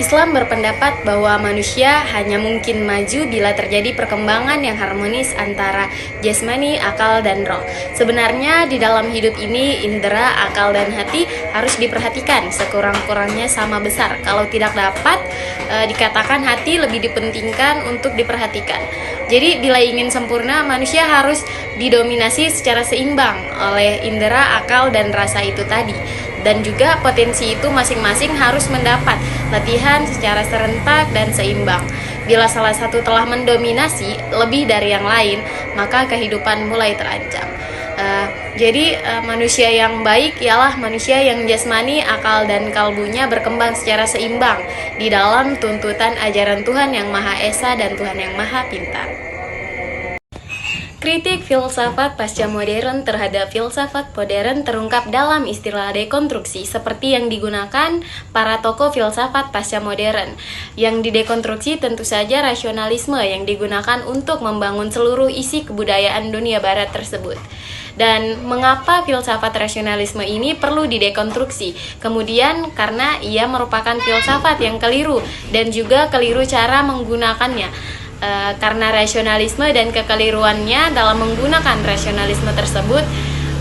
Islam berpendapat bahwa manusia hanya mungkin maju bila terjadi perkembangan yang harmonis antara jasmani, akal, dan roh. Sebenarnya di dalam hidup ini, indera, akal, dan hati harus diperhatikan sekurang-kurangnya sama besar. Kalau tidak dapat, dikatakan hati lebih dipentingkan untuk diperhatikan. Jadi bila ingin sempurna, manusia harus didominasi secara seimbang oleh indera, akal, dan rasa itu tadi. Dan juga potensi itu masing-masing harus mendapat latihan secara serentak dan seimbang. Bila salah satu telah mendominasi lebih dari yang lain, maka kehidupan mulai terancam. Jadi manusia yang baik ialah manusia yang jasmani, akal, dan kalbunya berkembang secara seimbang di dalam tuntutan ajaran Tuhan yang Maha Esa dan Tuhan yang Maha Pintar. Kritik filsafat pasca modern terhadap filsafat modern terungkap dalam istilah dekonstruksi seperti yang digunakan para tokoh filsafat pasca modern. Yang didekonstruksi tentu saja rasionalisme yang digunakan untuk membangun seluruh isi kebudayaan dunia barat tersebut. Dan mengapa filsafat rasionalisme ini perlu didekonstruksi? Kemudian karena ia merupakan filsafat yang keliru dan juga keliru cara menggunakannya. Karena rasionalisme dan kekeliruannya dalam menggunakan rasionalisme tersebut,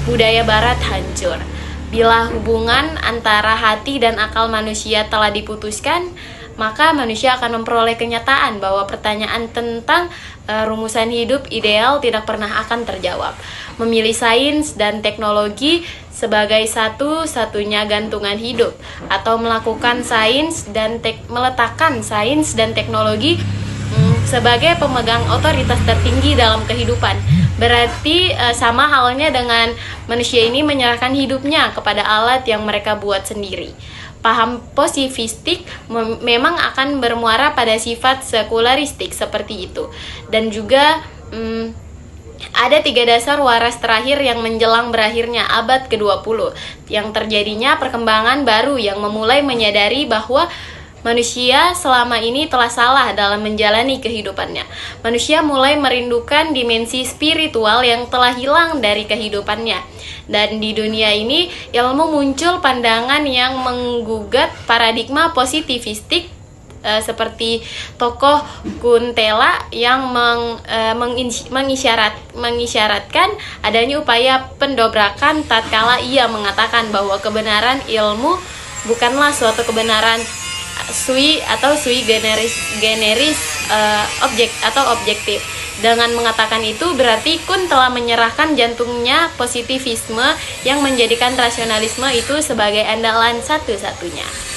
budaya barat hancur. Bila hubungan antara hati dan akal manusia telah diputuskan, maka manusia akan memperoleh kenyataan bahwa pertanyaan tentang rumusan hidup ideal tidak pernah akan terjawab. Memilih sains dan teknologi sebagai satu-satunya gantungan hidup, atau melakukan sains dan meletakkan sains dan teknologi sebagai pemegang otoritas tertinggi dalam kehidupan. Berarti sama halnya dengan manusia ini menyerahkan hidupnya kepada alat yang mereka buat sendiri. Paham positivistik memang akan bermuara pada sifat sekularistik seperti itu. Dan juga ada 3 dasar waras terakhir yang menjelang berakhirnya abad ke-20, yang terjadinya perkembangan baru yang memulai menyadari bahwa manusia selama ini telah salah dalam menjalani kehidupannya. Manusia mulai merindukan dimensi spiritual yang telah hilang dari kehidupannya. Dan di dunia ini, ilmu muncul pandangan yang menggugat paradigma positivistik seperti tokoh Kuntela yang mengisyaratkan adanya upaya pendobrakan tatkala ia mengatakan bahwa kebenaran ilmu bukanlah suatu kebenaran sui generis objektif. Dengan mengatakan itu berarti Kuhn telah menyerahkan jantungnya positivisme yang menjadikan rasionalisme itu sebagai andalan satu-satunya.